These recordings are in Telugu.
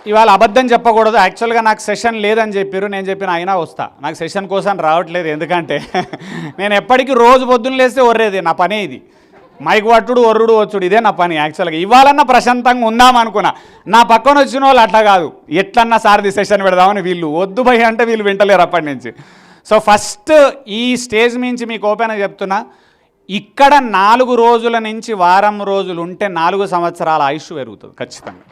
ఇవాళ అబద్ధం చెప్పకూడదు. యాక్చువల్గా నాకు సెషన్ లేదని చెప్పారు. నేను చెప్పిన అయినా వస్తా, నాకు సెషన్ కోసం రావట్లేదు. ఎందుకంటే నేను ఎప్పటికీ రోజు పొద్దున్న లేస్తే ఒర్రేది నా పనే ఇది. మైక్ పట్టుడు ఒర్రుడు వచ్చుడు ఇదే నా పని. యాక్చువల్గా ఇవాళన్నా ప్రశాంతంగా ఉందాం అనుకున్నా. నా పక్కన వచ్చిన వాళ్ళు అట్లా కాదు, ఎట్లన్నా సారథి సెషన్ పెడదామని వీళ్ళు వద్దు భయ్ అంటే వీళ్ళు వింటలేరు అప్పటి నుంచి. సో ఫస్ట్ ఈ స్టేజ్ నుంచి మీకు ఓపెన్గా చెప్తున్నా, ఇక్కడ 4 రోజుల నుంచి వారం రోజులు ఉంటే 4 సంవత్సరాల ఆయుష్ పెరుగుతుంది ఖచ్చితంగా.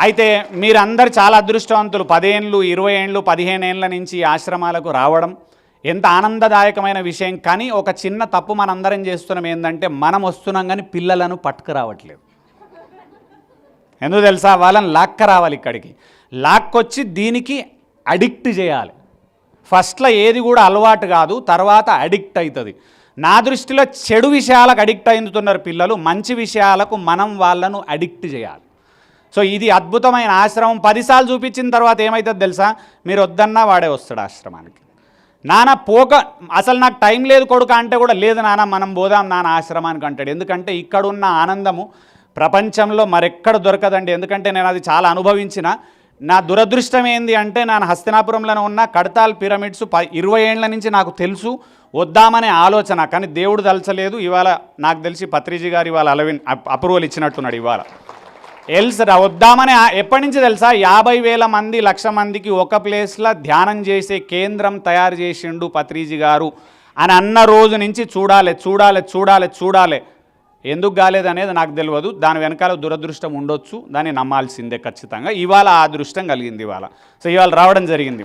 అయితే మీరందరూ చాలా అదృష్టవంతులు. 10 ఏళ్ళు 20 ఏళ్ళు 15 ఏళ్ళ నుంచి ఈ ఆశ్రమాలకు రావడం ఎంత ఆనందదాయకమైన విషయం. కానీ ఒక చిన్న తప్పు మనందరం చేస్తున్నాం. ఏంటంటే మనం వస్తున్నాం కానీ పిల్లలను పట్టుకురావట్లేదు. ఎందుకు తెలుసా? వాళ్ళని లాక్కరావాలి ఇక్కడికి. లాక్కొచ్చి దీనికి అడిక్ట్ చేయాలి. ఫస్ట్లో ఏది కూడా అలవాటు కాదు, తర్వాత అడిక్ట్ అవుతుంది. నా దృష్టిలో చెడు విషయాలకు అడిక్ట్ అవుతున్నారు పిల్లలు. మంచి విషయాలకు మనం వాళ్ళను అడిక్ట్ చేయాలి. సో ఇది అద్భుతమైన ఆశ్రమం. 10 సార్లు చూపించిన తర్వాత ఏమవుతుంది తెలుసా? మీరు వద్దన్నా వాడే వస్తాడు ఆశ్రమానికి. నాన్న పోక అసలు నాకు టైం లేదు కొడుకు అంటే కూడా లేదు నాన్న మనం పోదాం నాన్న ఆశ్రమానికి అంటాడు. ఎందుకంటే ఇక్కడున్న ఆనందము ప్రపంచంలో మరెక్కడ దొరకదండి. ఎందుకంటే నేను అది చాలా అనుభవించిన. నా దురదృష్టం ఏంది అంటే నేను హస్తినాపురంలో ఉన్న కడతాల్ పిరమిడ్స్ 20 ఏళ్ల నుంచి నాకు తెలుసు, వద్దామనే ఆలోచన. కానీ దేవుడు తలచలేదు. ఇవాళ నాకు తెలిసి పత్రిజీ గారు ఇవాళ అప్రూవల్ ఇచ్చినట్టున్నాడు ఇవాళ. వద్దామని ఎప్పటి నుంచి తెలుసా? 50,000 మంది 1,00,000 మందికి ఒక ప్లేస్లో ధ్యానం చేసే కేంద్రం తయారు చేసిండు పత్రిజీ గారు అని అన్న రోజు నుంచి చూడాలి చూడాలి చూడాలి చూడాలి. ఎందుకు కాలేదనేది నాకు తెలియదు. దాని వెనకాల దురదృష్టం ఉండొచ్చు, దాన్ని నమ్మాల్సిందే ఖచ్చితంగా. ఇవాళ ఆ అదృష్టం కలిగింది ఇవాళ. సో ఇవాళ రావడం జరిగింది.